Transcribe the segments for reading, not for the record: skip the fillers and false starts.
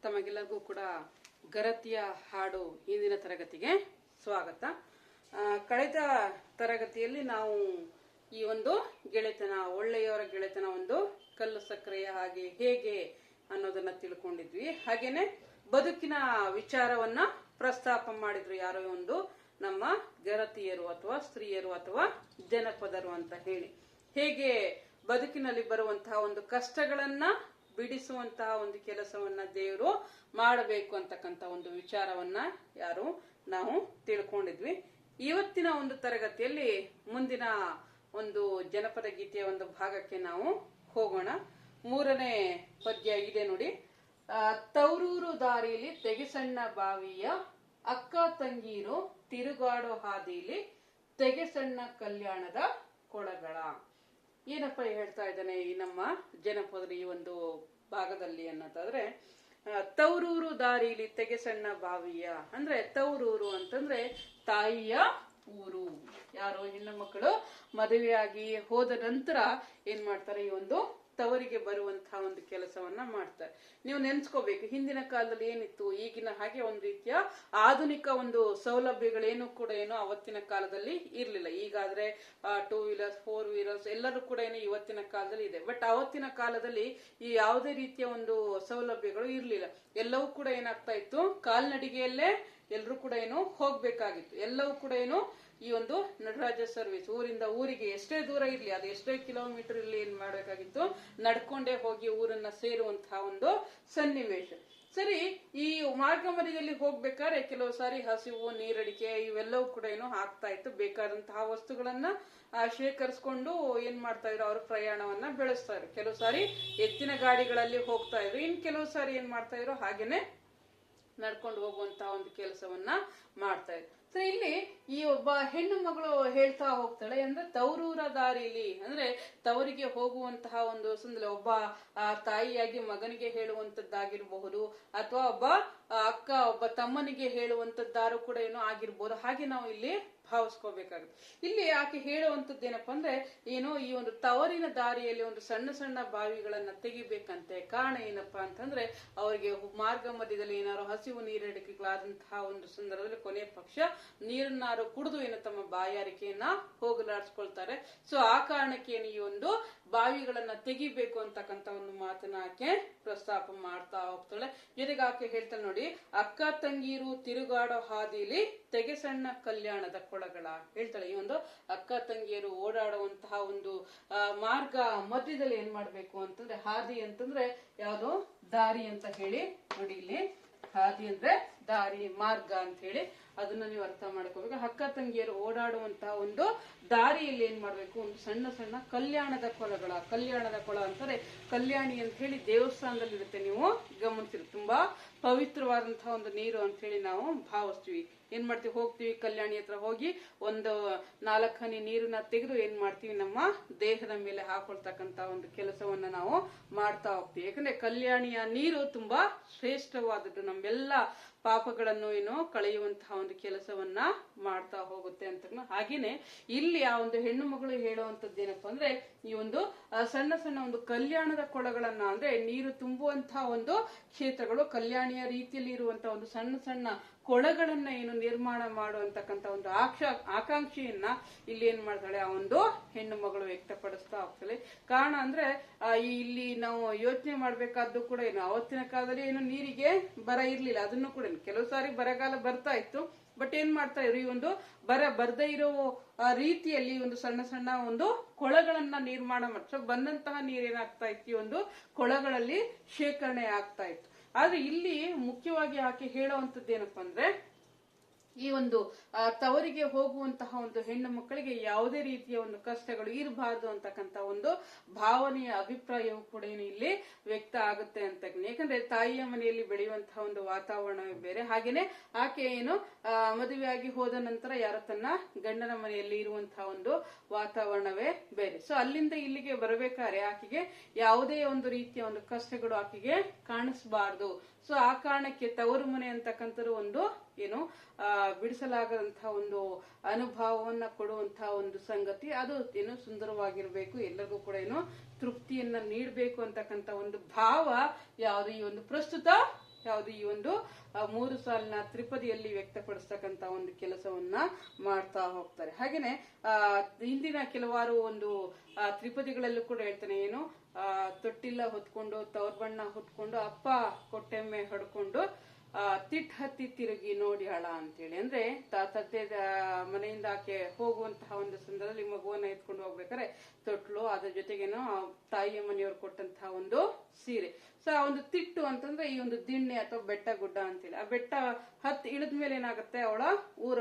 ತಮಗೆಲ್ಲರಿಗೂ ಕೂಡ ಗರತಿಯ ಹಾಡು ಇಂದಿನ ತರಗತಿಗೆ ಸ್ವಾಗತ. ಕಳೆದ ತರಗತಿಯಲ್ಲಿ ನಾವು ಈ ಒಂದು ಗೆಳೆತನ, ಒಳ್ಳೆಯವರ ಗೆಳೆತನ ಒಂದು ಕಲ್ಲು ಸಕ್ಕರೆಯ ಹಾಗೆ ಹೇಗೆ ಅನ್ನೋದನ್ನ ತಿಳ್ಕೊಂಡಿದ್ವಿ. ಹಾಗೇನೆ ಬದುಕಿನ ವಿಚಾರವನ್ನ ಪ್ರಸ್ತಾಪ ಮಾಡಿದ್ರು ಯಾರೋ ಒಂದು ನಮ್ಮ ಗೆಳತಿಯರು ಅಥವಾ ಸ್ತ್ರೀಯರು ಅಥವಾ ಜನಪದರು ಅಂತ ಹೇಳಿ, ಹೇಗೆ ಬದುಕಿನಲ್ಲಿ ಬರುವಂತಹ ಒಂದು ಕಷ್ಟಗಳನ್ನ ಬಿಡಿಸುವಂತಹ ಒಂದು ಕೆಲಸವನ್ನ ದೇವರು ಮಾಡಬೇಕು ಅಂತಕ್ಕಂಥ ಒಂದು ವಿಚಾರವನ್ನ ನಾವು ತಿಳ್ಕೊಂಡಿದ್ವಿ. ಇವತ್ತಿನ ಒಂದು ತರಗತಿಯಲ್ಲಿ ಮುಂದಿನ ಒಂದು ಜನಪದ ಗೀತೆಯ ಒಂದು ಭಾಗಕ್ಕೆ ನಾವು ಹೋಗೋಣ. 3ನೇ ಪದ್ಯ ಇದೆ ನೋಡಿ. ತವರೂರು ದಾರಿಲಿ ತೆಗೆಸಣ್ಣ ಬಾವಿಯ ಅಕ್ಕ ತಂಗೀರು ತಿರುಗಾಡೋ ಹಾದಿಲಿ ತೆಗೆಸಣ್ಣ ಕಲ್ಯಾಣದ ಕೊಳಗಳ. ಏನಪ್ಪ ಹೇಳ್ತಾ ಇದ್ದಾನೆ ಈ ನಮ್ಮ ಜನಪದರ ಈ ಒಂದು ಭಾಗದಲ್ಲಿ ಅನ್ನೋದಾದ್ರೆ, ತವರೂರು ದಾರಿಲಿ ತೆಗೆಸಣ್ಣ ಬಾವಿಯ ಅಂದ್ರೆ ತವರೂರು ಅಂತಂದ್ರೆ ತಾಯಿಯ ಊರು. ಯಾರೋ ಹೆಣ್ಣು ಮಕ್ಕಳು ಮದುವೆಯಾಗಿ ಹೋದ ನಂತರ ಏನ್ ಮಾಡ್ತಾರೆ, ಈ ಒಂದು ತವರಿಗೆ ಬರುವಂತಹ ಒಂದು ಕೆಲಸವನ್ನ ಮಾಡ್ತಾರೆ. ನೀವು ನೆನ್ಸ್ಕೋಬೇಕು, ಹಿಂದಿನ ಕಾಲದಲ್ಲಿ ಏನಿತ್ತು, ಈಗಿನ ಹಾಗೆ ಒಂದು ರೀತಿಯ ಆಧುನಿಕ ಒಂದು ಸೌಲಭ್ಯಗಳೇನು ಕೂಡ ಅವತ್ತಿನ ಕಾಲದಲ್ಲಿ ಇರ್ಲಿಲ್ಲ. ಈಗಾದ್ರೆ 2 ವೀಲರ್ಸ್ 4 ವೀಲರ್ಸ್ ಎಲ್ಲರೂ ಕೂಡ ಇವತ್ತಿನ ಕಾಲದಲ್ಲಿ ಇದೆ. ಬಟ್ ಅವತ್ತಿನ ಕಾಲದಲ್ಲಿ ಈ ಯಾವುದೇ ರೀತಿಯ ಒಂದು ಸೌಲಭ್ಯಗಳು ಇರ್ಲಿಲ್ಲ. ಎಲ್ಲವೂ ಕೂಡ ಏನಾಗ್ತಾ ಇತ್ತು, ಕಾಲ್ನಡಿಗೆಯಲ್ಲೇ ಎಲ್ಲರೂ ಕೂಡ ಹೋಗ್ಬೇಕಾಗಿತ್ತು. ಎಲ್ಲವೂ ಕೂಡ ಈ ಒಂದು ನಟರಾಜ ಸರ್ವಿಸ್, ಊರಿಂದ ಊರಿಗೆ ಎಷ್ಟೇ ದೂರ ಇರ್ಲಿ, ಅದು ಎಷ್ಟೇ ಕಿಲೋಮೀಟರ್ ಇರ್ಲಿ, ಏನ್ ಮಾಡ್ಬೇಕಾಗಿತ್ತು, ನಡ್ಕೊಂಡೇ ಹೋಗಿ ಊರನ್ನ ಸೇರುವಂತಹ ಒಂದು ಸನ್ನಿವೇಶ. ಸರಿ, ಈ ಮಾರ್ಗ ಮಧ್ಯದಲ್ಲಿ ಹೋಗ್ಬೇಕಾದ್ರೆ ಕೆಲವು ಸಾರಿ ಹಸಿವು, ನೀರಡಿಕೆ ಇವೆಲ್ಲವೂ ಕೂಡ ಆಗ್ತಾ ಇತ್ತು. ಬೇಕಾದಂತಹ ವಸ್ತುಗಳನ್ನ ಶೇಖರಿಸ್ಕೊಂಡು ಏನ್ ಮಾಡ್ತಾ ಇದ್ರು, ಅವರು ಪ್ರಯಾಣವನ್ನ ಬೆಳೆಸ್ತಾ ಇದ್ರು. ಕೆಲವು ಸಾರಿ ಎತ್ತಿನ ಗಾಡಿಗಳಲ್ಲಿ ಹೋಗ್ತಾ ಇದ್ರು, ಇನ್ ಕೆಲವು ಸಾರಿ ಏನ್ ಮಾಡ್ತಾ ಇದ್ರು, ಹಾಗೇನೆ ನಡ್ಕೊಂಡು ಹೋಗುವಂತಹ ಒಂದು ಕೆಲಸವನ್ನ ಮಾಡ್ತಾ ಇದ್ರು. ಸೊ ಇಲ್ಲಿ ಈ ಒಬ್ಬ ಹೆಣ್ಣು ಮಗಳು ಹೇಳ್ತಾ ಹೋಗ್ತಾಳೆ, ಅಂದ್ರೆ ತವರೂರ ದಾರಿಲಿ ಅಂದ್ರೆ ತವರಿಗೆ ಹೋಗುವಂತಹ ಒಂದು ಸಂದರ್ಭ, ಒಬ್ಬ ತಾಯಿಯಾಗಿ ಮಗನಿಗೆ ಹೇಳುವಂತದ್ದಾಗಿರಬಹುದು, ಅಥವಾ ಒಬ್ಬ ಅಕ್ಕ ಒಬ್ಬ ತಮ್ಮನಿಗೆ ಹೇಳುವಂತದ್ದಾರು ಕೂಡ ಆಗಿರ್ಬೋದು. ಹಾಗೆ ನಾವು ಇಲ್ಲಿ ಭಾವಿಸ್ಕೋಬೇಕಾಗುತ್ತೆ. ಇಲ್ಲಿ ಆಕೆ ಹೇಳುವಂತದ್ದು ಏನಪ್ಪಾ ಅಂದ್ರೆ, ಈ ಒಂದು ತವರಿನ ದಾರಿಯಲ್ಲಿ ಒಂದು ಸಣ್ಣ ಸಣ್ಣ ಬಾವಿಗಳನ್ನ ತೆಗಿಬೇಕಂತೆ. ಕಾರಣ ಏನಪ್ಪಾ ಅಂತಂದ್ರೆ, ಅವರಿಗೆ ಮಾರ್ಗ ಮಧ್ಯದಲ್ಲಿ ಏನಾದ್ರು ಹಸಿವು ನೀರಡಿಕೆಗಳಾದಂತಹ ಒಂದು ಸಂದರ್ಭದಲ್ಲಿ ಕೊನೆಯ ಪಕ್ಷ ನೀರನ್ನಾರು ಕುಡಿದು ತಮ್ಮ ಬಾಯಾರಿಕೆಯನ್ನ ಹೋಗಲಾಡಿಸ್ಕೊಳ್ತಾರೆ. ಸೊ ಆ ಕಾರಣಕ್ಕೆ ಈ ಒಂದು ಬಾವಿಗಳನ್ನ ತೆಗಿಬೇಕು ಅಂತಕ್ಕಂಥ ಒಂದು ಮಾತನ್ನ ಆಕೆ ಪ್ರಸ್ತಾಪ ಮಾಡ್ತಾ ಹೋಗ್ತಾಳೆ. ಜೊತೆಗೆ ಆಕೆ ಹೇಳ್ತಾಳೆ ನೋಡಿ, ಅಕ್ಕ ತಂಗೀರು ತಿರುಗಾಡೋ ಹಾದಿಲಿ ತೆಗೆಸಣ್ಣ ಕಲ್ಯಾಣದ ಕೊಳಗಳ ಹೇಳ್ತಾಳೆ. ಈ ಒಂದು ಅಕ್ಕ ತಂಗಿಯರು ಓಡಾಡುವಂತಹ ಒಂದು ಮಾರ್ಗ ಮಧ್ಯದಲ್ಲಿ ಏನ್ ಮಾಡ್ಬೇಕು ಅಂತಂದ್ರೆ, ಹಾದಿ ಅಂತಂದ್ರೆ ಯಾವ್ದು, ದಾರಿ ಅಂತ ಹೇಳಿ ನೋಡಿ. ಇಲ್ಲಿ ಹಾದಿ ಅಂದ್ರೆ ದಾರಿ, ಮಾರ್ಗ ಅಂತ ಹೇಳಿ ಅದನ್ನ ನೀವು ಅರ್ಥ ಮಾಡ್ಕೋಬೇಕು. ಅಕ್ಕ ತಂಗಿಯರು ಓಡಾಡುವಂತಹ ಒಂದು ದಾರಿಯಲ್ಲಿ ಏನ್ ಮಾಡ್ಬೇಕು, ಒಂದು ಸಣ್ಣ ಸಣ್ಣ ಕಲ್ಯಾಣದ ಕೊಳಗಳ. ಕಲ್ಯಾಣದ ಕೊಳ ಅಂತಾರೆ ಕಲ್ಯಾಣಿ ಅಂತ ಹೇಳಿ ದೇವಸ್ಥಾನದಲ್ಲಿ ಇರುತ್ತೆ, ನೀವು ಗಮನಿಸಿರಿ. ತುಂಬಾ ಪವಿತ್ರವಾದಂತಹ ಒಂದು ನೀರು ಅಂತ ಹೇಳಿ ನಾವು ಭಾವಿಸ್ತೀವಿ. ಏನ್ ಮಾಡ್ತೀವಿ, ಹೋಗ್ತೀವಿ ಕಲ್ಯಾಣಿ ಹತ್ರ ಹೋಗಿ ಒಂದು 4 ಹನಿ ನೀರನ್ನ ತೆಗೆದು ಏನ್ ಮಾಡ್ತೀವಿ, ನಮ್ಮ ದೇಹದ ಮೇಲೆ ಹಾಕೊಳ್ತಕ್ಕಂತ ಒಂದು ಕೆಲಸವನ್ನ ನಾವು ಮಾಡ್ತಾ ಹೋಗ್ತೀವಿ. ಯಾಕಂದ್ರೆ ಕಲ್ಯಾಣಿಯ ನೀರು ತುಂಬಾ ಶ್ರೇಷ್ಠವಾದದ್ದು, ನಮ್ಮೆಲ್ಲ ಪಾಪಗಳನ್ನು ಕಳೆಯುವಂತಹ ಒಂದು ಕೆಲಸವನ್ನ ಮಾಡ್ತಾ ಹೋಗುತ್ತೆ ಅಂತ. ಹಾಗೇನೆ ಇಲ್ಲಿ ಆ ಒಂದು ಹೆಣ್ಣು ಮಗಳು ಹೇಳುವಂತದ್ದು ಏನಪ್ಪಾ ಅಂದ್ರೆ, ಈ ಒಂದು ಸಣ್ಣ ಸಣ್ಣ ಒಂದು ಕಲ್ಯಾಣದ ಕೊಳಗಳನ್ನ ಅಂದ್ರೆ ನೀರು ತುಂಬುವಂತಹ ಒಂದು ಕ್ಷೇತ್ರಗಳು, ಕಲ್ಯಾಣಿಯ ರೀತಿಯಲ್ಲಿ ಇರುವಂತಹ ಒಂದು ಸಣ್ಣ ಸಣ್ಣ ಕೊಳಗಳನ್ನ ನಿರ್ಮಾಣ ಮಾಡುವಂತಕ್ಕಂಥ ಒಂದು ಆಕಾಂಕ್ಷೆಯನ್ನ ಇಲ್ಲಿ ಏನ್ ಮಾಡ್ತಾಳೆ, ಆ ಒಂದು ಹೆಣ್ಣು ಮಗಳು ವ್ಯಕ್ತಪಡಿಸ್ತಾ ಹೋಗ್ತಾಳೆ. ಕಾರಣ ಅಂದ್ರೆ ಇಲ್ಲಿ ನಾವು ಯೋಚನೆ ಮಾಡ್ಬೇಕಾದ್ದು ಕೂಡ ಅವತ್ತಿನ ಕಾಲದಲ್ಲಿ ನೀರಿಗೆ ಬರ ಇರ್ಲಿಲ್ಲ. ಅದನ್ನು ಕೂಡ ಕೆಲವು ಸಾರಿ ಬರಗಾಲ ಬರ್ತಾ ಇತ್ತು. ಬಟ್ ಏನ್ ಮಾಡ್ತಾ ಇದ್ರು, ಈ ಒಂದು ಬರ್ದೇ ಇರೋ ರೀತಿಯಲ್ಲಿ ಒಂದು ಸಣ್ಣ ಸಣ್ಣ ಒಂದು ಕೊಳಗಳನ್ನ ನಿರ್ಮಾಣ ಮಾಡ್ತಾರೆ. ಬಂದಂತಹ ನೀರೇನಾಗ್ತಾ ಇತ್ತು, ಈ ಒಂದು ಕೊಳಗಳಲ್ಲಿ ಶೇಖರಣೆ ಆಗ್ತಾ ಇತ್ತು. ಆದ್ರೆ ಇಲ್ಲಿ ಮುಖ್ಯವಾಗಿ ಆಕೆ ಹೇಳುವಂತದ್ದು ಏನಪ್ಪಾ ಅಂದ್ರೆ, ಈ ಒಂದು ತವರಿಗೆ ಹೋಗುವಂತಹ ಒಂದು ಹೆಣ್ಣು ಮಕ್ಕಳಿಗೆ ಯಾವುದೇ ರೀತಿಯ ಒಂದು ಕಷ್ಟಗಳು ಇರಬಾರ್ದು ಅಂತಕ್ಕಂಥ ಒಂದು ಭಾವನೆಯ ಅಭಿಪ್ರಾಯವು ಕೂಡ ಇಲ್ಲಿ ವ್ಯಕ್ತ ಆಗುತ್ತೆ ಅಂತ. ಯಾಕಂದ್ರೆ ತಾಯಿಯ ಮನೆಯಲ್ಲಿ ಬೆಳೆಯುವಂತಹ ಒಂದು ವಾತಾವರಣವೇ ಬೇರೆ. ಹಾಗೇನೆ ಆಕೆ ಮದುವೆಯಾಗಿ ಹೋದ ನಂತರ ಯಾರೋ ತನ್ನ ಗಂಡನ ಮನೆಯಲ್ಲಿ ಇರುವಂತಹ ಒಂದು ವಾತಾವರಣವೇ ಬೇರೆ. ಸೊ ಅಲ್ಲಿಂದ ಇಲ್ಲಿಗೆ ಬರಬೇಕಾದ್ರೆ ಆಕೆಗೆ ಯಾವುದೇ ಒಂದು ರೀತಿಯ ಒಂದು ಕಷ್ಟಗಳು ಆಕೆಗೆ ಕಾಣಿಸಬಾರ್ದು. ಸೊ ಆ ಕಾರಣಕ್ಕೆ ತವರು ಮನೆ ಅಂತಕ್ಕಂಥದ್ದು ಒಂದು ಬಿಡಿಸಲಾಗದಂತಹ ಒಂದು ಅನುಭವವನ್ನ ಕೊಡುವಂತಹ ಒಂದು ಸಂಗತಿ. ಅದು ಸುಂದರವಾಗಿರ್ಬೇಕು, ಎಲ್ಲರಿಗೂ ಕೂಡ ತೃಪ್ತಿಯನ್ನ ನೀಡಬೇಕು ಅಂತಕ್ಕಂಥ ಒಂದು ಭಾವ ಯಾವುದು ಈ ಒಂದು ಪ್ರಸ್ತುತ ಯಾವುದು ಈ ಒಂದು 3 ಸಾಲಿನ ತ್ರಿಪದಿಯಲ್ಲಿ ವ್ಯಕ್ತಪಡಿಸ್ತಕ್ಕಂತ ಒಂದು ಕೆಲಸವನ್ನ ಮಾಡ್ತಾ ಹೋಗ್ತಾರೆ. ಹಾಗೇನೆ ಹಿಂದಿನ ಕೆಲವಾರು ಒಂದು ತ್ರಿಪದಿಗಳಲ್ಲೂ ಕೂಡ ಹೇಳ್ತಾನೆ, ಏನು ತೊಟ್ಟಿಲ್ಲ ಹೊತ್ಕೊಂಡು ತವರ್ ಬಣ್ಣ ಹೊತ್ಕೊಂಡು ಅಪ್ಪ ಕೊಟ್ಟೆಮ್ಮೆ ಹೊಡ್ಕೊಂಡು ತಿಟ್ ಹತ್ತಿ ತಿರುಗಿ ನೋಡಿ ಹಳ ಅಂತೇಳಿ, ಅಂದ್ರೆ ತಂದೆ ಮನೆಯಿಂದ ಆಕೆ ಹೋಗುವಂತಹ ಒಂದು ಸಂದರ್ಭದಲ್ಲಿ ಮಗುವನ್ನ ಎತ್ಕೊಂಡು ಹೋಗ್ಬೇಕಾದ್ರೆ ತೊಟ್ಲು, ಅದ್ರ ಜೊತೆಗೇನೋ ತಾಯಿಯ ಮನೆಯವರು ಕೊಟ್ಟಂತಹ ಒಂದು ಸೀರೆ. ಸೊ ಆ ಒಂದು ತಿಟ್ಟು ಅಂತಂದ್ರೆ ಈ ಒಂದು ದಿಣ್ಣೆ ಅಥವಾ ಬೆಟ್ಟ ಗುಡ್ಡ ಅಂತೇಳಿ. ಆ ಬೆಟ್ಟ ಇಳಿದ ಮೇಲೆ ಏನಾಗುತ್ತೆ, ಅವಳ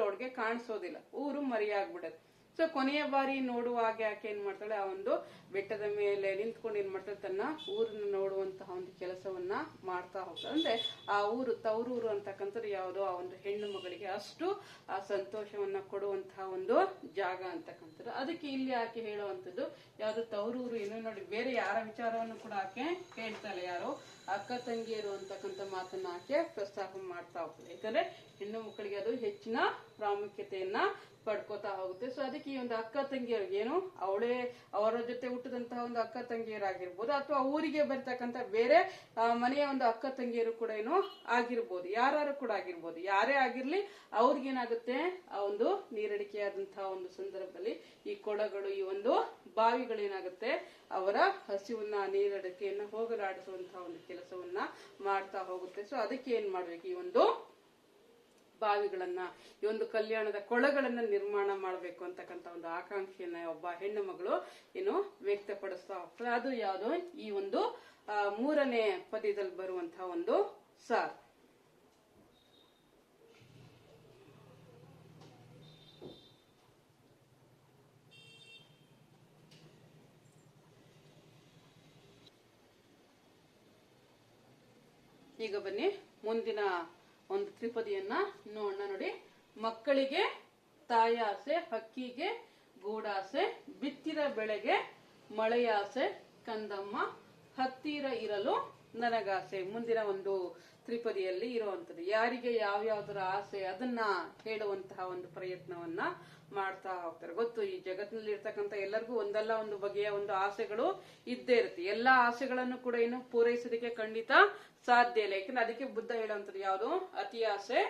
ಅವಳಿಗೆ ಕಾಣಿಸೋದಿಲ್ಲ, ಊರು ಮರೆಯಾಗ್ಬಿಡತ್ತೆ. ಸೊ ಕೊನೆಯ ಬಾರಿ ನೋಡುವಾಗ ಆಕೆ ಏನ್ ಮಾಡ್ತಾಳೆ, ಆ ಒಂದು ಬೆಟ್ಟದ ಮೇಲೆ ನಿಂತ್ಕೊಂಡು ಏನ್ ಮಾಡ್ತಾಳೆ, ತನ್ನ ಊರನ್ನ ನೋಡುವಂತಹ ಒಂದು ಕೆಲಸವನ್ನ ಮಾಡ್ತಾ ಹೋಗ್ತಾಳೆ. ಅಂದ್ರೆ ಆ ಊರು ತವರೂರು ಅಂತಕ್ಕಂಥದ್ದು ಯಾವುದೋ ಆ ಒಂದು ಹೆಣ್ಣು ಮಗಳಿಗೆ ಅಷ್ಟು ಆ ಸಂತೋಷವನ್ನ ಕೊಡುವಂತಹ ಒಂದು ಜಾಗ ಅಂತಕ್ಕಂಥದ್ದು. ಅದಕ್ಕೆ ಇಲ್ಲಿ ಆಕೆ ಹೇಳುವಂಥದ್ದು ಯಾವ್ದು ತವರೂರು ಏನು ನೋಡಿ, ಬೇರೆ ಯಾರ ವಿಚಾರವನ್ನು ಕೂಡ ಆಕೆ ಹೇಳ್ತಾಳೆ, ಯಾರು ಅಕ್ಕ ತಂಗಿಯರು ಅಂತಕ್ಕಂಥ ಮಾತನ್ನ ಆಕೆ ಪ್ರಸ್ತಾಪ ಮಾಡ್ತಾ ಹೋಗ್ತದೆ. ಯಾಕಂದ್ರೆ ಹೆಣ್ಣು ಮಕ್ಕಳಿಗೆ ಅದು ಹೆಚ್ಚಿನ ಪ್ರಾಮುಖ್ಯತೆಯನ್ನ ಪಡ್ಕೋತಾ ಹೋಗುತ್ತೆ. ಸೊ ಅದಕ್ಕೆ ಈ ಒಂದು ಅಕ್ಕ ತಂಗಿಯರಿಗೆ ಏನು ಅವರ ಜೊತೆ ಹುಟ್ಟಿದಂತಹ ಒಂದು ಅಕ್ಕ ತಂಗಿಯರಾಗಿರ್ಬೋದು, ಅಥವಾ ಊರಿಗೆ ಬರ್ತಕ್ಕಂಥ ಬೇರೆ ಮನೆಯ ಒಂದು ಅಕ್ಕ ತಂಗಿಯರು ಕೂಡ ಏನು ಆಗಿರ್ಬೋದು, ಯಾರು ಕೂಡ ಆಗಿರ್ಬೋದು, ಯಾರೇ ಆಗಿರ್ಲಿ ಅವ್ರಿಗೇನಾಗುತ್ತೆ, ಆ ಒಂದು ನೀರಡಿಕೆಯಾದಂತಹ ಒಂದು ಸಂದರ್ಭದಲ್ಲಿ ಈ ಕೊಳಗಳು, ಈ ಒಂದು ಬಾವಿಗಳೇನಾಗುತ್ತೆ, ಅವರ ಹಸಿವನ್ನ ನೀರಡಿಕೆಯನ್ನ ಹೋಗಲಾಡಿಸುವಂತಹ ಒಂದು ಕೆಲಸವನ್ನ ಮಾಡ್ತಾ ಹೋಗುತ್ತೆ. ಸೊ ಅದಕ್ಕೆ ಏನ್ ಮಾಡ್ಬೇಕು, ಈ ಒಂದು ಬಾವಿಗಳನ್ನ, ಈ ಒಂದು ಕಲ್ಯಾಣದ ಕೊಳಗಳನ್ನ ನಿರ್ಮಾಣ ಮಾಡಬೇಕು ಅಂತಕ್ಕಂಥ ಒಂದು ಆಕಾಂಕ್ಷೆಯನ್ನ ಒಬ್ಬ ಹೆಣ್ಣು ಮಗಳು ಏನು ವ್ಯಕ್ತಪಡಿಸ್ತಾ ಹೋಗ್ತಾರೆ. ಅದು ಯಾವುದು, ಈ ಒಂದು 3ನೇ ಪದ್ಯದಲ್ಲಿ ಬರುವಂತಹ ಒಂದು ಸಾರ್. ಈಗ ಬನ್ನಿ ಮುಂದಿನ ಒಂದು ತ್ರಿಪದಿಯನ್ನ ನೋಡೋಣ. ನೋಡಿ, ಮಕ್ಕಳಿಗೆ ತಾಯಾಸೆ, ಹಕ್ಕಿಗೆ ಗೂಡಾಸೆ, ಬಿತ್ತಿರ ಬೆಳೆಗೆ ಮಳೆಯಾಸೆ, ಕಂದಮ್ಮ ಹತ್ತಿರ ಇರಲು ನನಗಾಸೆ. ಮುಂದಿನ ಒಂದು ತ್ರಿಪದಿಯಲ್ಲಿ ಇರುವಂತದ್ದು ಯಾರಿಗೆ ಯಾವ್ಯಾವ್ದರ ಆಸೆ ಅದನ್ನ ಹೇಳುವಂತಹ ಒಂದು ಪ್ರಯತ್ನವನ್ನ ಮಾಡ್ತಾ ಹೋಗ್ತಾರೆ. ಗೊತ್ತು, ಈ ಜಗತ್ತಿನಲ್ಲಿ ಇರ್ತಕ್ಕಂಥ ಎಲ್ಲರಿಗೂ ಒಂದಲ್ಲ ಒಂದು ಬಗೆಯ ಒಂದು ಆಸೆಗಳು ಇದ್ದೇ ಇರುತ್ತೆ. ಎಲ್ಲಾ ಆಸೆಗಳನ್ನು ಕೂಡ ಏನು ಪೂರೈಸೋದಕ್ಕೆ ಖಂಡಿತ ಸಾಧ್ಯ ಇಲ್ಲ. ಯಾಕಂದ್ರೆ ಅದಕ್ಕೆ ಬುದ್ಧ ಹೇಳುವಂಥದ್ದು ಯಾವುದು, ಅತಿ ಆಸೆ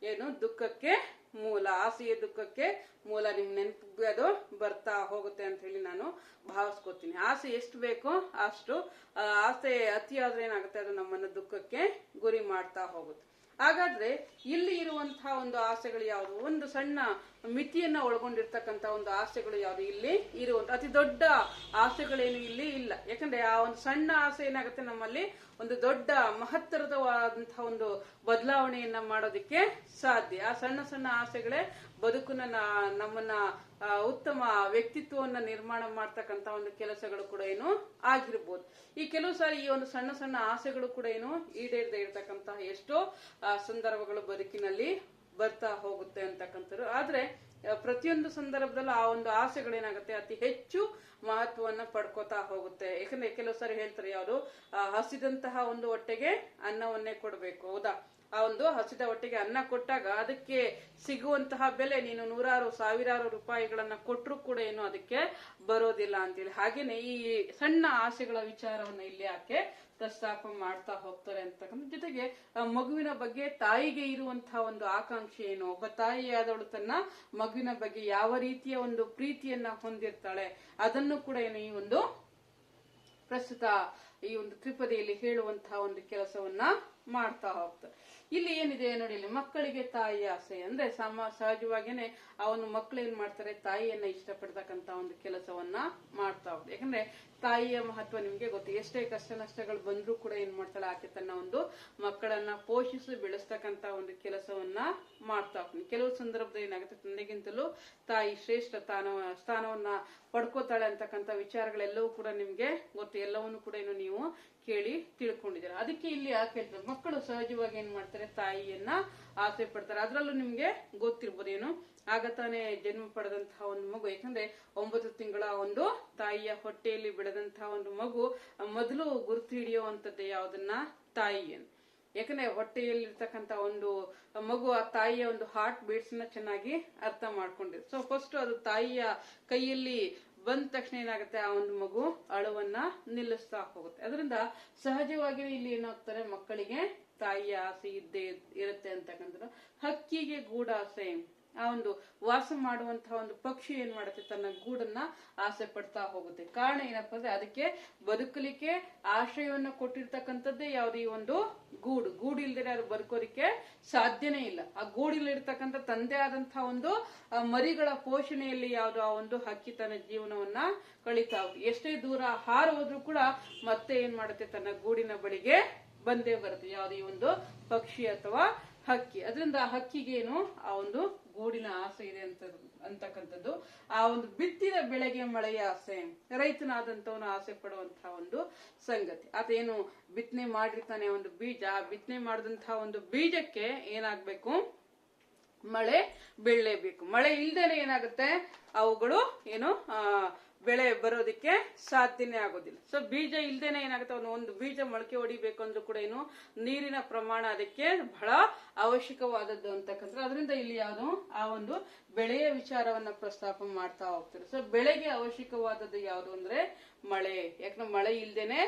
ಏನು ದುಃಖಕ್ಕೆ ಮೂಲ, ಆಸೆಯ ದುಃಖಕ್ಕೆ ಮೂಲ. ನಿಮ್ ನೆನಪಿಗೆ ಅದು ಬರ್ತಾ ಹೋಗುತ್ತೆ ಅಂತ ಹೇಳಿ ನಾನು ಭಾವಿಸ್ಕೊತೀನಿ. ಆಸೆ ಎಷ್ಟು ಬೇಕೋ ಅಷ್ಟು, ಆಸೆ ಅತಿ ಆದ್ರೆ ಏನಾಗುತ್ತೆ, ಅದು ನಮ್ಮನ್ನ ದುಃಖಕ್ಕೆ ಗುರಿ ಮಾಡ್ತಾ ಹೋಗುತ್ತೆ. ಹಾಗಾದ್ರೆ ಇಲ್ಲಿ ಇರುವಂತಹ ಒಂದು ಆಸೆಗಳು ಯಾವುದು, ಒಂದು ಸಣ್ಣ ಮಿತಿಯನ್ನ ಒಳಗೊಂಡಿರ್ತಕ್ಕಂಥ ಒಂದು ಆಸೆಗಳು ಯಾವುದು ಇಲ್ಲಿ ಇರುವಂತ ಅತಿ ದೊಡ್ಡ ಆಸೆಗಳೇನು ಇಲ್ಲಿ ಇಲ್ಲ. ಯಾಕಂದ್ರೆ ಆ ಒಂದು ಸಣ್ಣ ಆಸೆ ಏನಾಗುತ್ತೆ, ನಮ್ಮಲ್ಲಿ ಒಂದು ದೊಡ್ಡ ಮಹತ್ತರವಾದಂತಹ ಒಂದು ಬದಲಾವಣೆಯನ್ನ ಮಾಡೋದಕ್ಕೆ ಸಾಧ್ಯ. ಆ ಸಣ್ಣ ಸಣ್ಣ ಆಸೆಗಳೇ ಬದುಕನ್ನ ನಮ್ಮನ್ನ ಉತ್ತಮ ವ್ಯಕ್ತಿತ್ವವನ್ನ ನಿರ್ಮಾಣ ಮಾಡ್ತಕ್ಕಂತ ಒಂದು ಕೆಲಸಗಳು ಕೂಡ ಏನು ಆಗಿರ್ಬೋದು. ಈ ಕೆಲವು ಸಾರಿ ಈ ಒಂದು ಸಣ್ಣ ಸಣ್ಣ ಆಸೆಗಳು ಕೂಡ ಏನು ಈಡೇರದೆ ಇರ್ತಕ್ಕಂತಹ ಎಷ್ಟೋ ಸಂದರ್ಭಗಳು ಬದುಕಿನಲ್ಲಿ ಬರ್ತಾ ಹೋಗುತ್ತೆ ಅಂತಕ್ಕಂಥದ್ದು. ಆದ್ರೆ ಪ್ರತಿಯೊಂದು ಸಂದರ್ಭದಲ್ಲೂ ಆ ಒಂದು ಆಸೆಗಳೇನಾಗುತ್ತೆ, ಅತಿ ಹೆಚ್ಚು ಮಹತ್ವವನ್ನ ಪಡ್ಕೋತಾ ಹೋಗುತ್ತೆ. ಯಾಕಂದ್ರೆ ಕೆಲವು ಸಾರಿ ಹೇಳ್ತಾರೆ, ಯಾವುದು ಹಸಿದಂತಹ ಒಂದು ಹೊಟ್ಟೆಗೆ ಅನ್ನವನ್ನೇ ಕೊಡ್ಬೇಕು, ಹೌದಾ? ಆ ಒಂದು ಹಸಿದ ಹೊಟ್ಟೆಗೆ ಅನ್ನ ಕೊಟ್ಟಾಗ ಅದಕ್ಕೆ ಸಿಗುವಂತಹ ಬೆಲೆ ನೀನು ನೂರಾರು ಸಾವಿರಾರು ರೂಪಾಯಿಗಳನ್ನ ಕೊಟ್ಟರು ಕೂಡ ಏನು ಅದಕ್ಕೆ ಬರೋದಿಲ್ಲ ಅಂತೇಳಿ. ಹಾಗೇನೆ ಈ ಸಣ್ಣ ಆಸೆಗಳ ವಿಚಾರವನ್ನ ಇಲ್ಲಿ ಯಾಕೆ ಪ್ರಸ್ತಾಪ ಮಾಡ್ತಾ ಹೋಗ್ತಾರೆ ಅಂತಕ್ಕಂಥ. ಜೊತೆಗೆ ಮಗುವಿನ ಬಗ್ಗೆ ತಾಯಿಗೆ ಇರುವಂತಹ ಒಂದು ಆಕಾಂಕ್ಷೆ ಏನು, ಒಬ್ಬ ತಾಯಿಯಾದವಳು ತನ್ನ ಮಗುವಿನ ಬಗ್ಗೆ ಯಾವ ರೀತಿಯ ಒಂದು ಪ್ರೀತಿಯನ್ನ ಹೊಂದಿರ್ತಾಳೆ ಅದನ್ನು ಕೂಡ ಏನು ಈ ಒಂದು ಪ್ರಸ್ತುತ ಈ ಒಂದು ತ್ರಿಪದಿಯಲ್ಲಿ ಹೇಳುವಂತಹ ಒಂದು ಕೆಲಸವನ್ನ ಮಾಡ್ತಾ ಹೋಗ್ತಾರೆ. ಇಲ್ಲಿ ಏನಿದೆ ನೋಡಿ, ಇಲ್ಲಿ ಮಕ್ಕಳಿಗೆ ತಾಯಿ ಆಸೆ ಅಂದ್ರೆ ಸಹಜವಾಗಿನೇ ಅವನು ಮಕ್ಕಳು ಏನ್ ಮಾಡ್ತಾರೆ, ತಾಯಿಯನ್ನ ಇಷ್ಟಪಡ್ತಕ್ಕಂತ ಒಂದು ಕೆಲಸವನ್ನ ಮಾಡ್ತಾ ಹೋಗ್ತಾರೆ. ಯಾಕಂದ್ರೆ ತಾಯಿಯ ಮಹತ್ವ ನಿಮ್ಗೆ ಗೊತ್ತು. ಎಷ್ಟೇ ಕಷ್ಟ ನಷ್ಟಗಳು ಬಂದ್ರೂ ಕೂಡ ಏನ್ ಮಾಡ್ತಾಳೆ, ಆಕೆ ತನ್ನ ಒಂದು ಮಕ್ಕಳನ್ನ ಪೋಷಿಸಿ ಬೆಳೆಸ್ತಕ್ಕಂತ ಒಂದು ಕೆಲಸವನ್ನ ಮಾಡ್ತಾ ಹೋಗ್ತೀನಿ. ಕೆಲವು ಸಂದರ್ಭದಲ್ಲಿ ಏನಾಗುತ್ತೆ, ತಂದೆಗಿಂತಲೂ ತಾಯಿ ಶ್ರೇಷ್ಠ ಸ್ಥಾನವನ್ನ ಪಡ್ಕೋತಾಳೆ ಅಂತಕ್ಕಂಥ ವಿಚಾರಗಳೆಲ್ಲವೂ ಕೂಡ ನಿಮ್ಗೆ ಗೊತ್ತು. ಎಲ್ಲವನ್ನು ಕೂಡ ಏನು ನೀವು ಕೇಳಿ ತಿಳ್ಕೊಂಡಿದ್ದೀರ. ಅದಕ್ಕೆ ಇಲ್ಲಿ ಯಾಕೆ ಹೇಳ್ತಾರೆ, ಮಕ್ಕಳು ಸಹಜವಾಗಿ ಏನ್ ಮಾಡ್ತಾರೆ, ತಾಯಿಯನ್ನ ಆಸೆ ಪಡ್ತಾರೆ. ಅದ್ರಲ್ಲೂ ನಿಮ್ಗೆ ಗೊತ್ತಿರ್ಬೋದು, ಏನು ಆಗ ತಾನೇ ಜನ್ಮ ಪಡೆದಂತಹ ಒಂದು ಮಗು, ಯಾಕಂದ್ರೆ 9 ತಿಂಗಳ ಒಂದು ತಾಯಿಯ ಹೊಟ್ಟೆಯಲ್ಲಿ ಬೆಳೆದಂತಹ ಒಂದು ಮಗು ಮೊದಲು ಗುರುತು ಹಿಡಿಯುವಂತದ್ದೇ ಯಾವ್ದನ್ನ, ತಾಯಿಯನ್ನು. ಯಾಕಂದ್ರೆ ಹೊಟ್ಟೆಯಲ್ಲಿರ್ತಕ್ಕಂಥ ಒಂದು ಮಗು ಆ ತಾಯಿಯ ಒಂದು ಹಾರ್ಟ್ ಬೀಟ್ಸ್ ನ ಚೆನ್ನಾಗಿ ಅರ್ಥ ಮಾಡ್ಕೊಂಡಿದೆ. ಸೊ ಫಸ್ಟ್ ಅದು ತಾಯಿಯ ಕೈಯಲ್ಲಿ ಬಂದ ತಕ್ಷಣ ಏನಾಗುತ್ತೆ, ಆ ಒಂದು ಮಗು ಅಳುವನ್ನ ನಿಲ್ಲಿಸ್ತಾ ಹೋಗುತ್ತೆ. ಅದರಿಂದ ಸಹಜವಾಗಿ ಇಲ್ಲಿ ಏನಾಗ್ತಾರೆ, ಮಕ್ಕಳಿಗೆ ತಾಯಿಯ ಆಸೆ ಇದ್ದೇ ಇರುತ್ತೆ ಅಂತಕ್ಕಂಥದ್ದು. ಹಕ್ಕಿಗೆ ಗೂಡಾಸೆ, ಆ ಒಂದು ವಾಸ ಮಾಡುವಂತಹ ಒಂದು ಪಕ್ಷಿ ಏನ್ ಮಾಡುತ್ತೆ, ತನ್ನ ಗೂಡನ್ನ ಆಸೆ ಪಡ್ತಾ ಹೋಗುತ್ತೆ. ಕಾರಣ ಏನಪ್ಪಾ ಅಂದ್ರೆ, ಅದಕ್ಕೆ ಬದುಕಲಿಕ್ಕೆ ಆಶ್ರಯವನ್ನ ಕೊಟ್ಟಿರ್ತಕ್ಕಂಥದ್ದೇ ಯಾವ್ದು, ಈ ಒಂದು ಗೂಡು. ಗೂಡು ಇಲ್ದೇನೆ ಅದು ಬದುಕೋದಿಕ್ಕೆ ಸಾಧ್ಯನೇ ಇಲ್ಲ. ಆ ಗೂಡಿಲಿರ್ತಕ್ಕಂಥ ತಂದೆ ಆದಂತಹ ಒಂದು ಮರಿಗಳ ಪೋಷಣೆಯಲ್ಲಿ ಯಾವ್ದು ಆ ಒಂದು ಹಕ್ಕಿ ತನ್ನ ಜೀವನವನ್ನ ಕಳೀತಾ ಹೋಗುತ್ತೆ. ಎಷ್ಟೇ ದೂರ ಹಾರು ಹೋದ್ರೂ ಕೂಡ ಮತ್ತೆ ಏನ್ ಮಾಡುತ್ತೆ, ತನ್ನ ಗೂಡಿನ ಬಳಿಗೆ ಬಂದೇ ಬರುತ್ತೆ, ಯಾವ್ದು ಈ ಒಂದು ಪಕ್ಷಿ ಅಥವಾ ಹಕ್ಕಿ. ಅದರಿಂದ ಆ ಹಕ್ಕಿಗೇನು ಆ ಒಂದು ಗೂಡಿನ ಆಸೆ ಇದೆ ಅಂತಕ್ಕಂಥದ್ದು. ಆ ಒಂದು ಬಿತ್ತಿದ ಬೆಳೆಗೆ ಮಳೆಯ ಆಸೆ, ರೈತನಾದಂತವನು ಆಸೆ ಪಡುವಂತಹ ಒಂದು ಸಂಗತಿ. ಅದೇನು ಬಿತ್ತನೆ ಮಾಡಿರ್ತಾನೆ ಒಂದು ಬೀಜ, ಬಿತ್ತನೆ ಮಾಡಿದಂತಹ ಒಂದು ಬೀಜಕ್ಕೆ ಏನಾಗ್ಬೇಕು, ಮಳೆ ಬೀಳಲೇಬೇಕು. ಮಳೆ ಇಲ್ದೇನೆ ಏನಾಗುತ್ತೆ, ಅವುಗಳು ಏನು ಬೆಳೆ ಬರೋದಿಕ್ಕೆ ಸಾಧ್ಯನೇ ಆಗೋದಿಲ್ಲ. ಸೊ ಬೀಜ ಇಲ್ದೇನೆ ಏನಾಗುತ್ತೆ, ಒಂದು ಬೀಜ ಮೊಳಕೆ ಹೊಡಿಬೇಕು ಅಂದ್ರೂ ಕೂಡ ಏನು ನೀರಿನ ಪ್ರಮಾಣ ಅದಕ್ಕೆ ಬಹಳ ಅವಶ್ಯಕವಾದದ್ದು ಅಂತಕ್ಕಂಥ. ಅದರಿಂದ ಇಲ್ಲಿ ಯಾವುದು ಆ ಒಂದು ಬೆಳೆಯ ವಿಚಾರವನ್ನ ಪ್ರಸ್ತಾಪ ಮಾಡ್ತಾ ಹೋಗ್ತಾರೆ. ಸೊ ಬೆಳೆಗೆ ಅವಶ್ಯಕವಾದದ್ದು ಯಾವುದು ಅಂದ್ರೆ ಮಳೆ. ಯಾಕಂದ್ರೆ ಮಳೆ ಇಲ್ದೇನೆ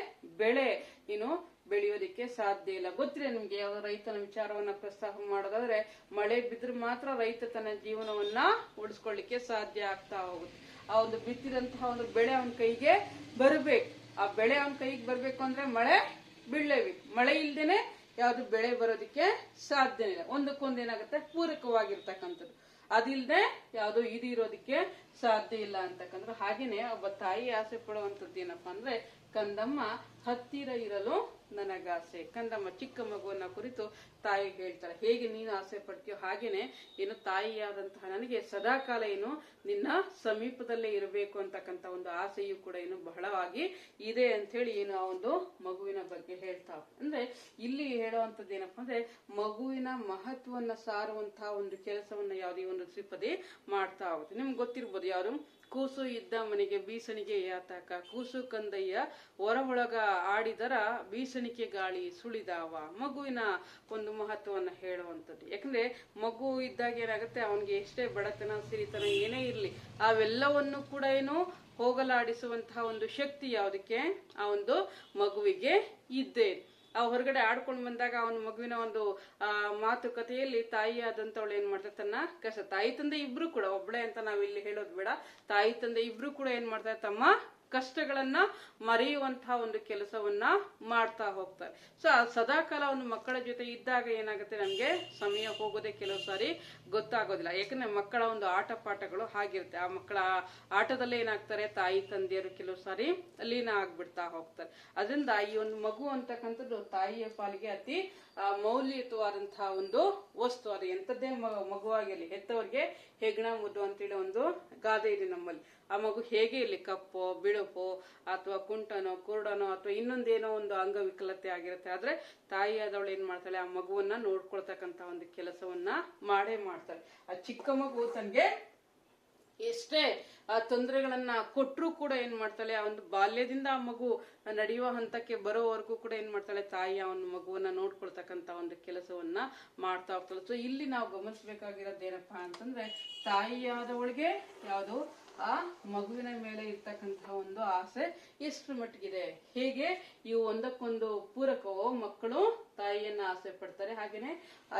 ಬೆಳೆ ಏನು ಬೆಳೆಯೋದಿಕ್ಕೆ ಸಾಧ್ಯ ಇಲ್ಲ. ಗೊತ್ತಿದೆ ನಿಮ್ಗೆ, ಯಾವ ರೈತನ ವಿಚಾರವನ್ನ ಪ್ರಸ್ತಾಪ ಮಾಡೋದಾದ್ರೆ, ಮಳೆ ಬಿದ್ರೆ ಮಾತ್ರ ರೈತ ತನ್ನ ಜೀವನವನ್ನ ಉಳಿಸ್ಕೊಳ್ಳಿಕ್ಕೆ ಸಾಧ್ಯ ಆಗ್ತಾ ಹೋಗುತ್ತೆ. ಆ ಒಂದು ಬಿತ್ತಿದಂತಹ ಒಂದು ಬೆಳೆ ಅವನ ಕೈಗೆ ಬರಬೇಕು. ಆ ಬೆಳೆ ಅವನ ಕೈಗೆ ಬರ್ಬೇಕು ಅಂದ್ರೆ ಮಳೆ ಬೀಳಲೇಬೇಕು. ಮಳೆ ಇಲ್ದೇನೆ ಯಾವ್ದು ಬೆಳೆ ಬರೋದಿಕ್ಕೆ ಸಾಧ್ಯ ಇಲ್ಲ. ಒಂದಕ್ಕೊಂದು ಏನಾಗುತ್ತೆ, ಪೂರಕವಾಗಿರ್ತಕ್ಕಂಥದ್ದು. ಅದಿಲ್ದೆ ಯಾವ್ದು ಇದು ಇರೋದಿಕ್ಕೆ ಸಾಧ್ಯ ಇಲ್ಲ ಅಂತಕ್ಕಂದ್ರೆ. ಹಾಗೇನೆ ಒಬ್ಬ ತಾಯಿ ಆಸೆ ಪಡುವಂತದ್ದು ಏನಪ್ಪಾ ಅಂದ್ರೆ, ಕಂದಮ್ಮ ಹತ್ತಿರ ಇರಲು ನನಗಾಸೆ. ಕಂದಮ್ಮ ಚಿಕ್ಕ ಮಗುವನ್ನ ಕುರಿತು ತಾಯಿ ಹೇಳ್ತಾಳೆ, ಹೇಗೆ ನೀನು ಆಸೆ ಪಡ್ತೀಯೋ ಹಾಗೇನೆ ಏನು ತಾಯಿಯಾದಂತಹ ನನಗೆ ಸದಾಕಾಲ ಏನು ನಿನ್ನ ಸಮೀಪದಲ್ಲೇ ಇರಬೇಕು ಅಂತಕ್ಕಂಥ ಒಂದು ಆಸೆಯು ಕೂಡ ಏನು ಬಹಳವಾಗಿ ಇದೆ ಅಂತ ಹೇಳಿ ಏನು ಆ ಒಂದು ಮಗುವಿನ ಬಗ್ಗೆ ಹೇಳ್ತಾ. ಅಂದ್ರೆ ಇಲ್ಲಿ ಹೇಳುವಂತದ್ದು ಏನಪ್ಪಾ ಅಂದ್ರೆ, ಮಗುವಿನ ಮಹತ್ವವನ್ನ ಸಾರುವಂತಹ ಒಂದು ಕೆಲಸವನ್ನ ಯಾವ್ದು ಈ ಒಂದು ತ್ರಿಪದಿ ಮಾಡ್ತಾ ಹೋಗುತ್ತೆ. ನಿಮ್ಗೆ ಗೊತ್ತಿರ್ಬೋದು, ಯಾರು ಕೂಸು ಇದ್ದ ಮನೆಗೆ ಬೀಸಣಿಗೆ ಯಾತಕ, ಕೂಸು ಕಂದಯ್ಯ ಹೊರೊಳಗ ಆಡಿದರ ಬೀಸಣಿಕೆ ಗಾಳಿ ಸುಳಿದಾವ. ಮಗುವಿನ ಒಂದು ಮಹತ್ವವನ್ನ ಹೇಳುವಂಥದ್ದು. ಯಾಕಂದ್ರೆ ಮಗು ಇದ್ದಾಗ ಏನಾಗುತ್ತೆ, ಅವನಿಗೆ ಎಷ್ಟೇ ಬಡತನ ಸಿರಿತನ ಏನೇ ಇರ್ಲಿ ಅವೆಲ್ಲವನ್ನು ಕೂಡ ಏನು ಹೋಗಲಾಡಿಸುವಂತಹ ಒಂದು ಶಕ್ತಿ ಯಾವುದಕ್ಕೆ, ಆ ಒಂದು ಮಗುವಿಗೆ ಇದ್ದೇ. ಆ ಹೊರಗಡೆ ಆಡ್ಕೊಂಡು ಬಂದಾಗ ಅವನ ಮಗುವಿನ ಒಂದು ಮಾತುಕತೆಯಲ್ಲಿ ತಾಯಿ ಆದಂತವಳು ಏನ್ ಮಾಡ್ತಾರೆ, ತನ್ನ ಕಷ್ಟ, ತಾಯಿ ತಂದೆ ಇಬ್ರು ಕೂಡ, ಒಬ್ಳೆ ಅಂತ ನಾವಿಲ್ಲಿ ಹೇಳೋದು ಬೇಡ, ತಾಯಿ ತಂದೆ ಇಬ್ರು ಕೂಡ ಏನ್ ಮಾಡ್ತಾರೆ, ತಮ್ಮ ಕಷ್ಟಗಳನ್ನ ಮರೆಯುವಂತಹ ಒಂದು ಕೆಲಸವನ್ನ ಮಾಡ್ತಾ ಹೋಗ್ತಾರೆ. ಸೊ ಸದಾಕಾಲ ಒಂದು ಮಕ್ಕಳ ಜೊತೆ ಇದ್ದಾಗ ಏನಾಗುತ್ತೆ, ನಮ್ಗೆ ಸಮಯ ಹೋಗೋದೇ ಕೆಲವು ಸಾರಿ ಗೊತ್ತಾಗೋದಿಲ್ಲ. ಯಾಕಂದ್ರೆ ಮಕ್ಕಳ ಒಂದು ಆಟ ಪಾಠಗಳು ಹಾಗಿರುತ್ತೆ. ಆ ಮಕ್ಕಳ ಆಟದಲ್ಲೇ ಏನಾಗ್ತಾರೆ, ತಾಯಿ ತಂದೆಯರು ಕೆಲವು ಸಾರಿ ಲೀನ ಆಗ್ಬಿಡ್ತಾ ಹೋಗ್ತಾರೆ. ಅದರಿಂದ ಈ ಒಂದು ಮಗು ಅಂತಕ್ಕಂಥದ್ದು ತಾಯಿಯ ಪಾಲಿಗೆ ಅತಿ ಮೌಲ್ಯಯುತವಾದಂತಹ ಒಂದು ವಸ್ತು. ಅದು ಎಂಥದ್ದೇ ಮಗುವಾಗಿರಲಿ, ಹೆತ್ತವರಿಗೆ ಹೆಗ್ಣ ಮುದ್ದು ಅಂತೇಳಿ ಒಂದು ಗಾದೆ ಇದೆ ನಮ್ಮಲ್ಲಿ. ಆ ಮಗು ಹೇಗೆ ಇರಲಿ, ಕಪ್ಪೋ ಬಿಳುಪೋ ಅಥವಾ ಕುಂಟನೋ ಕುರುಡನೋ ಅಥವಾ ಇನ್ನೊಂದೇನೋ ಒಂದು ಅಂಗವಿಕಲತೆ ಆಗಿರುತ್ತೆ, ಆದ್ರೆ ತಾಯಿಯಾದವಳು ಏನ್ ಮಾಡ್ತಾಳೆ, ಆ ಮಗುವನ್ನ ನೋಡ್ಕೊಳ್ತಕ್ಕಂತ ಒಂದು ಕೆಲಸವನ್ನ ಮಾಡೇ ಮಾಡ್ತಾಳೆ. ಆ ಚಿಕ್ಕ ಮಗು ತನ್ಗೆ ಎಷ್ಟೇ ಆ ತೊಂದರೆಗಳನ್ನ ಕೊಟ್ಟರು ಕೂಡ ಏನ್ ಮಾಡ್ತಾಳೆ, ಆ ಒಂದು ಬಾಲ್ಯದಿಂದ ಆ ಮಗು ನಡೆಯುವ ಹಂತಕ್ಕೆ ಬರೋವರೆಗೂ ಕೂಡ ಏನ್ ಮಾಡ್ತಾಳೆ, ತಾಯಿ ಆ ಒಂದು ಮಗುವನ್ನ ನೋಡ್ಕೊಳ್ತಕ್ಕಂತ ಒಂದು ಕೆಲಸವನ್ನ ಮಾಡ್ತಾ ಹೋಗ್ತಾಳೆ. ಸೊ ಇಲ್ಲಿ ನಾವು ಗಮನಿಸಬೇಕಾಗಿರೋದು ಏನಪ್ಪಾ ಅಂತಂದ್ರೆ, ತಾಯಿಯಾದವಳಿಗೆ ಯಾವುದು ಆ ಮಗುವಿನ ಮೇಲೆ ಇರ್ತಕ್ಕಂತಹ ಒಂದು ಆಸೆ ಎಷ್ಟು ಮಟ್ಟಿಗಿದೆ, ಹೇಗೆ ಇವು ಒಂದಕ್ಕೊಂದು ಪೂರಕವೋ. ಮಕ್ಕಳು ತಾಯಿಯನ್ನ ಆಸೆ ಪಡ್ತಾರೆ, ಹಾಗೇನೆ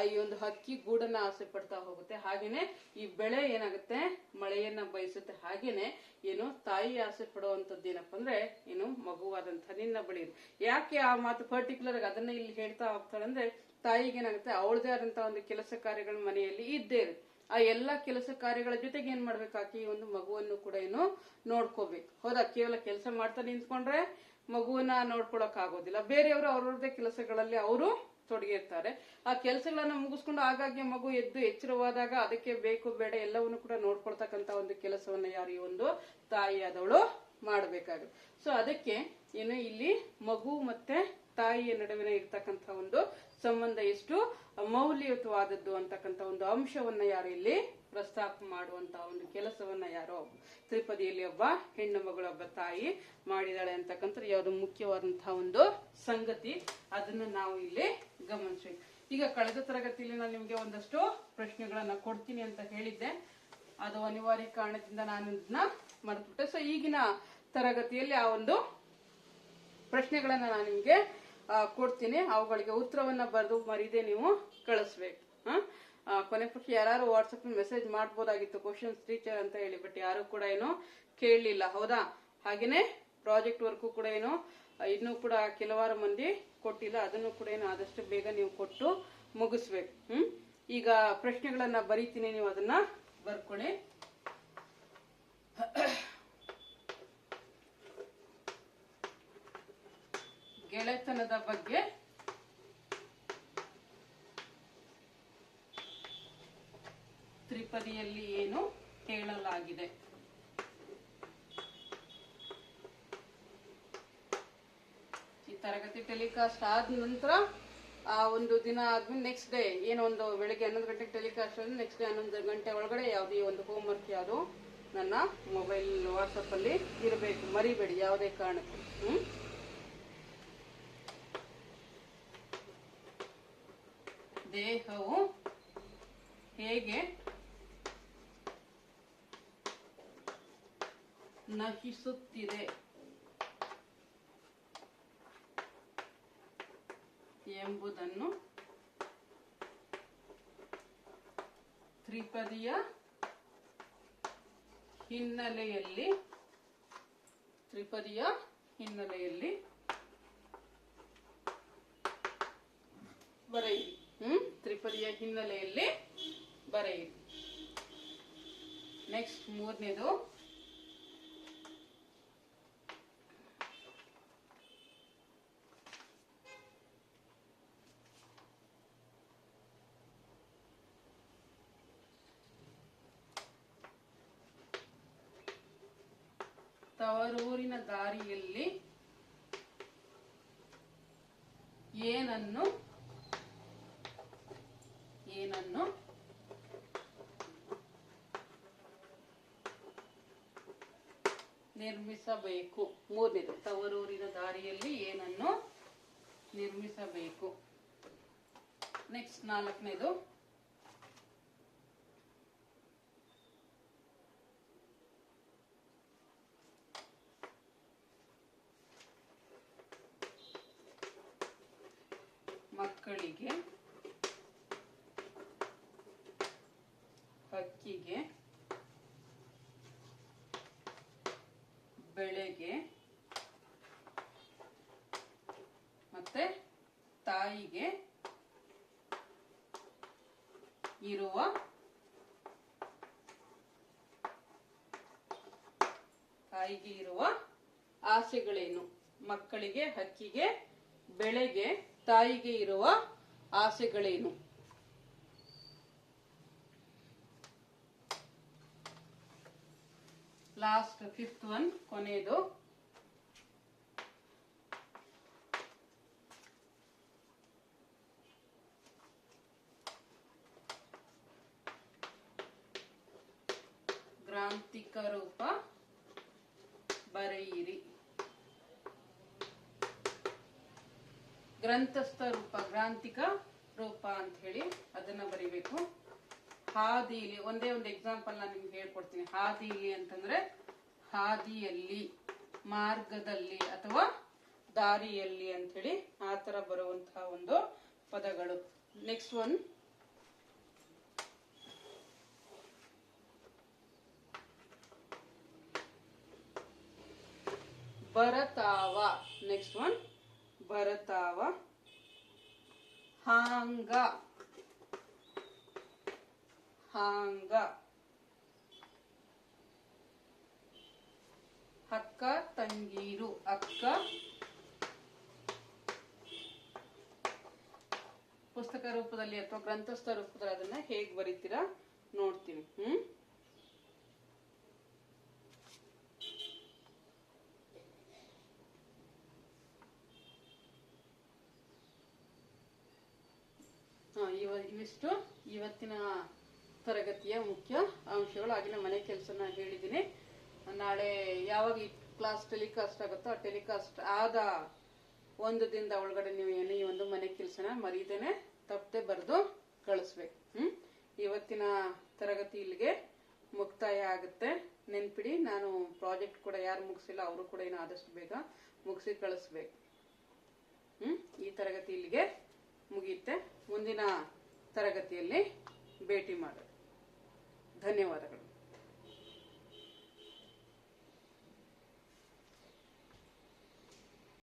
ಈ ಒಂದು ಹಕ್ಕಿ ಗೂಡನ್ನ ಆಸೆ ಪಡ್ತಾ ಹೋಗುತ್ತೆ, ಹಾಗೇನೆ ಈ ಬೆಳೆ ಏನಾಗುತ್ತೆ, ಮಳೆಯನ್ನ ಬಯಸುತ್ತೆ. ಹಾಗೇನೆ ಏನು ತಾಯಿ ಆಸೆ ಪಡುವಂತದ್ದು ಏನಪ್ಪಾ ಅಂದ್ರೆ, ಏನು ಮಗುವಾದಂತ ನಿನ್ನ ಬಳಿ. ಯಾಕೆ ಆ ಮಾತು ಪರ್ಟಿಕ್ಯುಲರ್ ಅದನ್ನ ಇಲ್ಲಿ ಹೇಳ್ತಾ ಹೋಗ್ತಾಳೆ ಅಂದ್ರೆ, ತಾಯಿಗೆ ಏನಾಗುತ್ತೆ, ಅವಳದೇ ಆದಂತಹ ಒಂದು ಕೆಲಸ ಕಾರ್ಯಗಳು ಮನೆಯಲ್ಲಿ ಇದ್ದೇ ಇರುತ್ತೆ. ಆ ಎಲ್ಲಾ ಕೆಲಸ ಕಾರ್ಯಗಳ ಜೊತೆಗೆ ಏನ್ ಮಾಡ್ಬೇಕು, ಆಕೆ ಈ ಒಂದು ಮಗುವನ್ನು ಕೂಡ ಏನು ನೋಡ್ಕೋಬೇಕು. ಹೌದಾ, ಕೇವಲ ಕೆಲಸ ಮಾಡ್ತಾ ನಿಂತ್ಕೊಂಡ್ರೆ ಮಗುವನ್ನ ನೋಡ್ಕೊಳಕ್ ಆಗೋದಿಲ್ಲ. ಬೇರೆಯವರು ಅವ್ರವ್ರದೇ ಕೆಲಸಗಳಲ್ಲಿ ಅವರು ತೊಡಗಿರ್ತಾರೆ. ಆ ಕೆಲಸಗಳನ್ನ ಮುಗಿಸ್ಕೊಂಡು ಆಗಾಗ್ಗೆ ಮಗು ಎದ್ದು ಎಚ್ಚರವಾದಾಗ ಅದಕ್ಕೆ ಬೇಕು ಬೇಡ ಎಲ್ಲವನ್ನು ಕೂಡ ನೋಡ್ಕೊಳ್ತಕ್ಕಂತ ಒಂದು ಕೆಲಸವನ್ನ ಯಾರು ಈ ಒಂದು ತಾಯಿಯಾದವಳು ಮಾಡ್ಬೇಕಾಗುತ್ತೆ. ಸೊ ಅದಕ್ಕೆ ಏನು ಇಲ್ಲಿ ಮಗು ಮತ್ತೆ ತಾಯಿಯ ನಡುವಿನ ಇರ್ತಕ್ಕಂಥ ಒಂದು ಸಂಬಂಧ ಎಷ್ಟು ಮೌಲ್ಯಯುತವಾದದ್ದು ಅಂತಕ್ಕಂಥ ಒಂದು ಅಂಶವನ್ನ ಯಾರು ಇಲ್ಲಿ ಪ್ರಸ್ತಾಪ ಮಾಡುವಂತ ಒಂದು ಕೆಲಸವನ್ನ ಯಾರೋ ತ್ರಿಪದಿಯಲ್ಲಿ ಒಬ್ಬ ಹೆಣ್ಣು ಮಗಳೊಬ್ಬ ತಾಯಿ ಮಾಡಿದಾಳೆ ಅಂತಕ್ಕಂಥ ಯಾವುದು ಮುಖ್ಯವಾದಂತಹ ಒಂದು ಸಂಗತಿ. ಅದನ್ನ ನಾವು ಇಲ್ಲಿ ಗಮನಿಸ್ಬೇಕು. ಈಗ ಕಳೆದ ತರಗತಿಯಲ್ಲಿ ನಾನು ನಿಮ್ಗೆ ಒಂದಷ್ಟು ಪ್ರಶ್ನೆಗಳನ್ನ ಕೊಡ್ತೀನಿ ಅಂತ ಹೇಳಿದ್ದೆ. ಅದು ಅನಿವಾರ್ಯ ಕಾರಣದಿಂದ ನಾನು ಇದನ್ನ ಮರೆತುಬಿಟ್ಟೆ. ಸೊ ಈಗಿನ ತರಗತಿಯಲ್ಲಿ ಆ ಒಂದು ಪ್ರಶ್ನೆಗಳನ್ನ ನಾನು ನಿಮ್ಗೆ ಕೊಡ್ತೀನಿ. ಅವುಗಳಿಗೆ ಉತ್ತರವನ್ನ ಬರೆದು ಮರೀದೆ ನೀವು ಕಳಿಸ್ಬೇಕು. ಕೊನೆ ಪಕ್ಷ ಯಾರು ವಾಟ್ಸಪ್ ಮೆಸೇಜ್ ಮಾಡ್ಬೋದಾಗಿತ್ತು ಕ್ವಶನ್ಸ್ ಟೀಚರ್ ಅಂತ ಹೇಳಿ, ಬಟ್ ಯಾರು ಕೂಡ ಏನೋ ಕೇಳಲಿಲ್ಲ. ಹೌದಾ? ಹಾಗೇನೆ ಪ್ರಾಜೆಕ್ಟ್ ವರ್ಕ್ ಕೂಡ ಏನೋ ಇನ್ನೂ ಕೂಡ ಕೆಲವಾರು ಮಂದಿ ಕೊಟ್ಟಿಲ್ಲ. ಅದನ್ನು ಕೂಡ ಏನೋ ಆದಷ್ಟು ಬೇಗ ನೀವು ಕೊಟ್ಟು ಮುಗಿಸ್ಬೇಕು. ಈಗ ಪ್ರಶ್ನೆಗಳನ್ನ ಬರೀತೀನಿ, ನೀವು ಅದನ್ನ ಬರ್ಕೊಳ್ಳಿ. ಗೆಳೆತನದ ಬಗ್ಗೆ ತ್ರಿಪದಿಯಲ್ಲಿ ಏನು ಹೇಳಲಾಗಿದೆ? ಈ ತರಗತಿ ಟೆಲಿಕಾಸ್ಟ್ ಆದ ನಂತರ ಆ ಒಂದು ದಿನ ಆದ್ಮೇಲೆ ನೆಕ್ಸ್ಟ್ ಡೇ ಏನೋ ಒಂದು ಬೆಳಿಗ್ಗೆ 11 ಗಂಟೆಗೆ ಟೆಲಿಕಾಸ್ಟ್ ಆದ್ರೆ ನೆಕ್ಸ್ಟ್ ಡೇ 11 ಗಂಟೆ ಒಳಗಡೆ ಯಾವುದೇ ಒಂದು ಹೋಮ್ ವರ್ಕ್ ಯಾವುದು ನನ್ನ ಮೊಬೈಲ್ ವಾಟ್ಸಪ್ ಅಲ್ಲಿ ಇರಬೇಕು. ಮರಿಬೇಡಿ ಯಾವುದೇ ಕಾರಣಕ್ಕೂ. ದೇಹವು ಹೇಗೆ ನಶಿಸುತ್ತಿದೆ ಎಂಬುದನ್ನು ತ್ರಿಪದಿಯ ಹಿನ್ನೆಲೆಯಲ್ಲಿ ಬರೆಯಿರಿ. ತ್ರಿಪದಿಯ ಹಿನ್ನೆಲೆಯಲ್ಲಿ ಬರೆಯಿರಿ. ನೆಕ್ಸ್ಟ್ ಮೂರನೇದು, ತವರೂರಿನ ದಾರಿಯಲ್ಲಿ ಏನನ್ನು ನಿರ್ಮಿಸಬೇಕು? ಮೂರನೇದು, ತವರೂರಿನ ದಾರಿಯಲ್ಲಿ ಏನನ್ನು ನಿರ್ಮಿಸಬೇಕು. ನೆಕ್ಸ್ಟ್ ನಾಲ್ಕನೇದು, ಮಕ್ಕಳಿಗೆ, ಹಕ್ಕಿಗೆ, ಬೆಳೆಗೆ ಮತ್ತೆ ತಾಯಿಗೆ ಇರುವ ಆಸೆಗಳೇನು? ಮಕ್ಕಳಿಗೆ, ಹಕ್ಕಿಗೆ, ಬೆಳೆಗೆ, ತಾಯಿಗೆ ಇರುವ ಆಸೆಗಳೇನು? ಲಾಸ್ಟ್ ಫಿಫ್ತ್ ಒನ್, ಕೊನೆಯದು, ಗ್ರಾಂಥಿಕ ರೂಪ ಬರೆಯಿರಿ. ಗ್ರಂಥಸ್ಥ ರೂಪ, ಗ್ರಾಂಥಿಕ ರೂಪ ಅಂತ ಹೇಳಿ ಅದನ್ನ ಬರಿಬೇಕು. ಹಾದಿಲಿ ಒಂದೇ ಒಂದು ಎಕ್ಸಾಂಪಲ್ ನಾನು ನಿಮ್ಗೆ ಹೇಳ್ಕೊಡ್ತೀನಿ. ಹಾದಿಲಿ ಅಂತಂದ್ರೆ ಹಾದಿಯಲ್ಲಿ, ಮಾರ್ಗದಲ್ಲಿ ಅಥವಾ ದಾರಿಯಲ್ಲಿ ಅಂತ ಹೇಳಿ ಆ ತರ ಬರುವಂತಹ ಒಂದು ಪದಗಳು. ನೆಕ್ಸ್ಟ್ ಒನ್, ಬರತಾವ. ನೆಕ್ಸ್ಟ್ ಒನ್, ಬರತಾವ. ಹಾಂಗ, ಅಕ್ಕ ತಂಗೀರು, ಅಕ್ಕ. ಪುಸ್ತಕ ರೂಪದಲ್ಲಿ ಅಥವಾ ಗ್ರಂಥಸ್ಥ ರೂಪದಲ್ಲಿ ಅದನ್ನ ಹೇಗ್ ಬರೀತೀರಾ ನೋಡ್ತೀನಿ. ಇವಿಷ್ಟು ಇವತ್ತಿನ ತರಗತಿಯ ಮುಖ್ಯ ಅಂಶಗಳು. ಆಗಿನ ಮನೆ ಕೆಲಸನ ಹೇಳಿದ್ದೀನಿ. ನಾಳೆ ಯಾವಾಗ ಈ ಕ್ಲಾಸ್ ಟೆಲಿಕಾಸ್ಟ್ ಆಗುತ್ತೋ ಆ ಟೆಲಿಕಾಸ್ಟ್ ಆದ ಒಂದು ದಿನದ ಒಳಗಡೆ ನೀವು ಏನೇ ಈ ಒಂದು ಮನೆ ಕೆಲಸನ ಮರೀದೇನೆ ತಪ್ಪದೆ ಬರೆದು ಕಳಿಸ್ಬೇಕು. ಇವತ್ತಿನ ತರಗತಿ ಇಲ್ಲಿಗೆ ಮುಕ್ತಾಯ ಆಗುತ್ತೆ. ನೆನ್ಪಿಡಿ. ನಾನು ಪ್ರಾಜೆಕ್ಟ್ ಕೂಡ ಯಾರು ಮುಗಿಸಿಲ್ಲ ಅವರು ಕೂಡ ಇನ್ನು ಆದಷ್ಟು ಬೇಗ ಮುಗಿಸಿ ಕಳಿಸ್ಬೇಕು. ಈ ತರಗತಿ ಇಲ್ಲಿಗೆ ಮುಗಿಯುತ್ತೆ. ಮುಂದಿನ ತರಗತಿಯಲ್ಲಿ ಭೇಟಿ ಮಾಡೋಣ. ಧನ್ಯವಾದಗಳು.